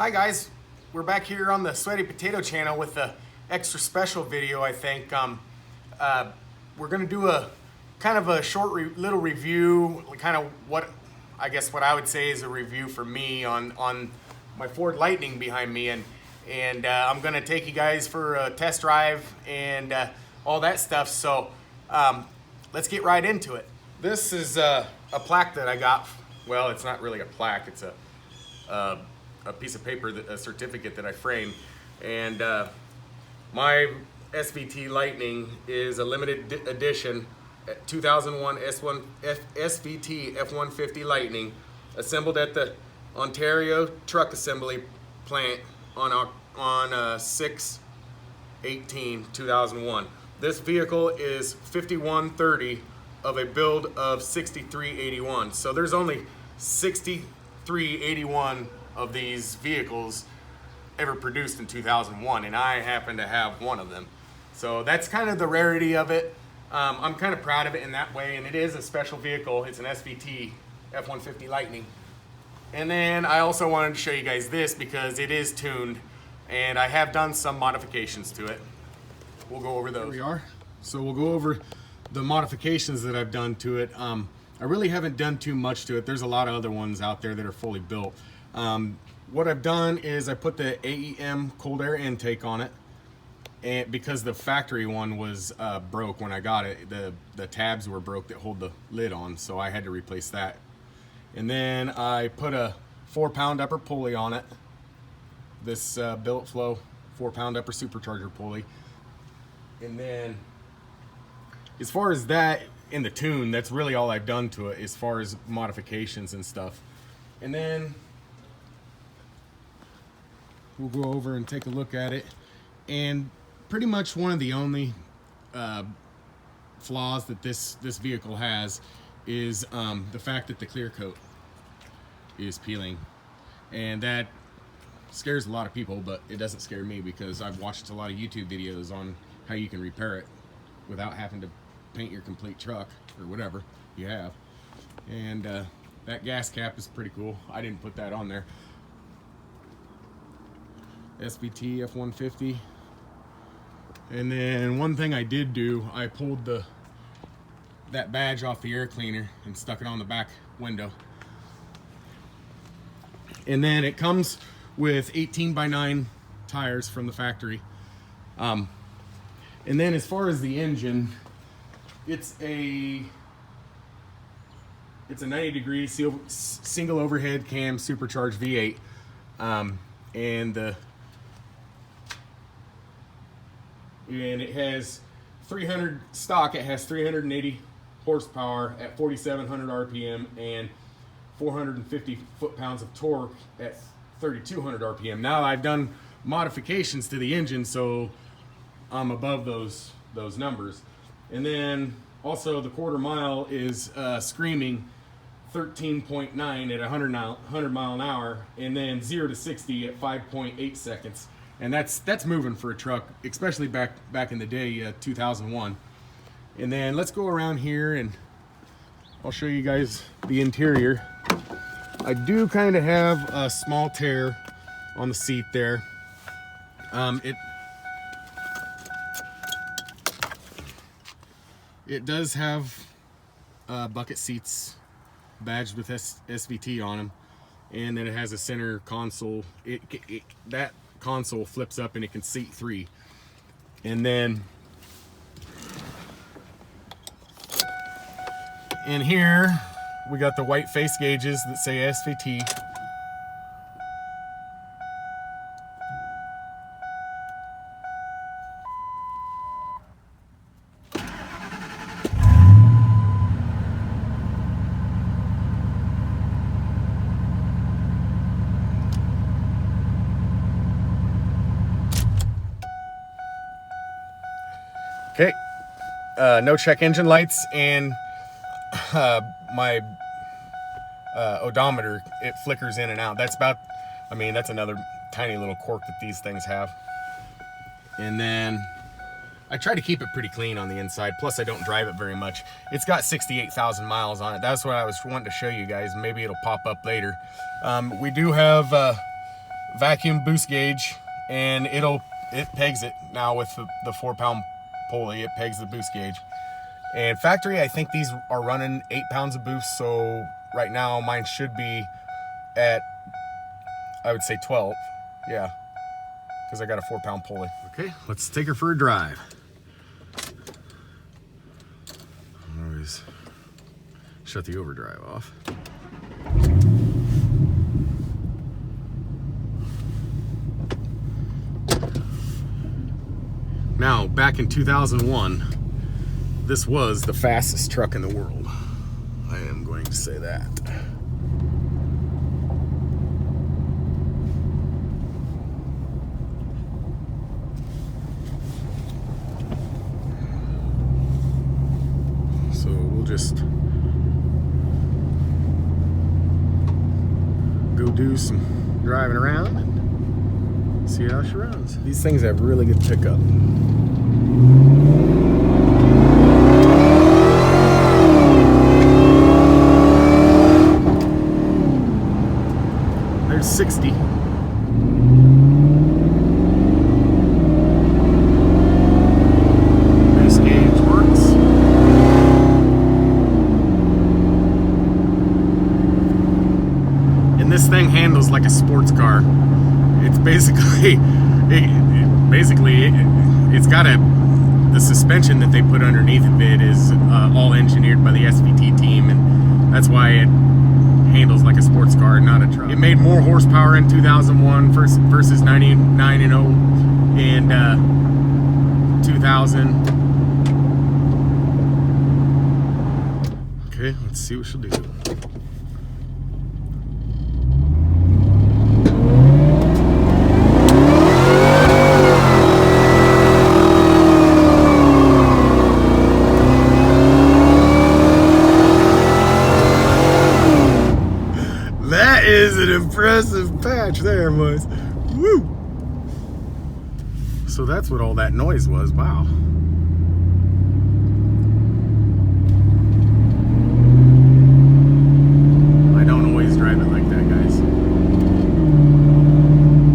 Hi guys, we're back here on the Sweaty Potato channel with the extra special video. I think we're gonna do a kind of a short little review, kind of what I would say is a review for me on my Ford Lightning behind me, and I'm gonna take you guys for a test drive and all that stuff. So let's get right into it. This is a plaque that I got. Well, it's not really a plaque. It's a piece of paper, a certificate that I framed, and my SVT Lightning is a limited edition 2001 SVT F-150 Lightning, assembled at the Ontario Truck Assembly Plant on 6/18/2001. This vehicle is 5130 of a build of 6381. So there's only 6381 of these vehicles ever produced in 2001, and I happen to have one of them. So that's kind of the rarity of it. I'm kind of proud of it in that way, and it is a special vehicle. It's an SVT F-150 Lightning. And then I also wanted to show you guys this because it is tuned, and I have done some modifications to it. We'll go over those. Here we are. So we'll go over the modifications that I've done to it. I really haven't done too much to it. There's a lot of other ones out there that are fully built. What I've done is I put the AEM cold air intake on it, and because the factory one was broke when I got it, the tabs were broke that hold the lid on, so I had to replace that. And then I put a 4-pound upper pulley on it, this Billet Flow 4-pound upper supercharger pulley. And then as far as that in the tune, that's really all I've done to it as far as modifications and stuff. And then we'll go over and take a look at it. And pretty much one of the only flaws that this vehicle has is the fact that the clear coat is peeling. And that scares a lot of people, but it doesn't scare me because I've watched a lot of YouTube videos on how you can repair it without having to paint your complete truck or whatever you have. And that gas cap is pretty cool. I didn't put that on there. SVT F-150. And then one thing I did do, I pulled that badge off the air cleaner and stuck it on the back window. And then it comes with 18x9 tires from the factory. And then as far as the engine, it's a 90-degree single overhead cam supercharged V8, and it has 300 stock. It has 380 horsepower at 4,700 RPM and 450 foot-pounds of torque at 3,200 RPM. Now I've done modifications to the engine, so I'm above those numbers. And then also the quarter mile is screaming 13.9 at 100 mile an hour, and then 0 to 60 at 5.8 seconds. And that's moving for a truck, especially back in the day, 2001. And then let's go around here and I'll show you guys the interior. I do kind of have a small tear on the seat there. It does have bucket seats badged with SVT on them, and then it has a center console. That console flips up and it can seat 3. And then in here we got the white face gauges that say SVT. Okay, no check engine lights, and my odometer, it flickers in and out. That's another tiny little quirk that these things have. And then I try to keep it pretty clean on the inside, plus I don't drive it very much. It's got 68,000 miles on it. That's what I was wanting to show you guys. Maybe it'll pop up later. We do have vacuum boost gauge, and it pegs it now with the 4-pound pulley. It pegs the boost gauge. And factory, I think these are running 8 pounds of boost, so right now mine should be at, I would say 12. Yeah, because I got a 4-pound pulley. Okay, let's take her for a drive. Always shut the overdrive off. Now, back in 2001, this was the fastest truck in the world. I am going to say that. So we'll just go do some driving around and see how she runs. These things have really good pickup. There's 60. This gauge works. And this thing handles like a sports car. It's basically, it's got the suspension that they put underneath of it is all engineered by the SVT team, and that's why it handles like a sports car, not a truck. It made more horsepower in 2001 versus 99 and 0 and 2000. Okay, let's see what she'll do. That is an impressive patch there, boys. Woo! So that's what all that noise was. Wow. I don't always drive it like that, guys.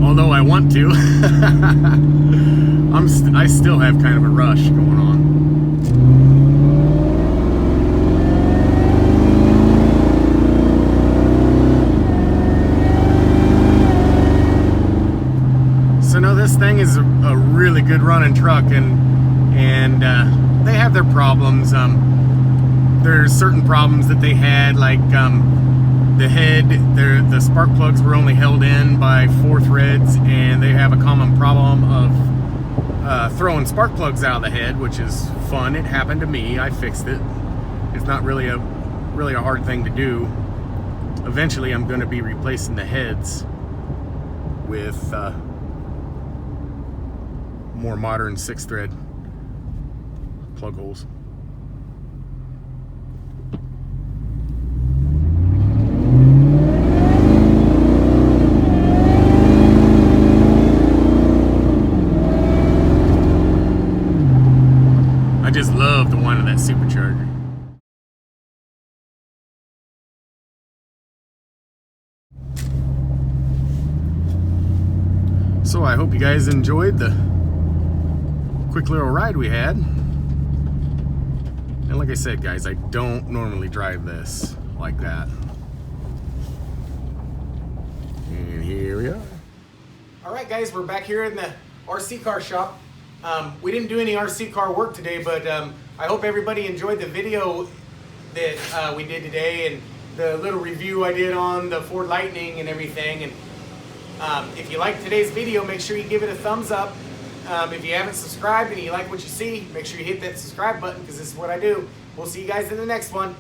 Although I want to. I still have kind of a rush going on. So no, this thing is a really good running truck, and they have their problems. There's certain problems that they had, like the head, the spark plugs were only held in by 4 threads, and they have a common problem of throwing spark plugs out of the head, which is fun. It happened to me. I fixed it. It's not really a hard thing to do. Eventually, I'm going to be replacing the heads with more modern 6-thread plug holes. I just love the one of that supercharger. So I hope you guys enjoyed the quick little ride we had. And like I said, guys, I don't normally drive this like that. And here we are. All right, guys, we're back here in the RC car shop. We didn't do any RC car work today, but I hope everybody enjoyed the video that we did today and the little review I did on the Ford Lightning and everything. And if you liked today's video, make sure you give it a thumbs up. If you haven't subscribed and you like what you see, make sure you hit that subscribe button, because this is what I do. We'll see you guys in the next one.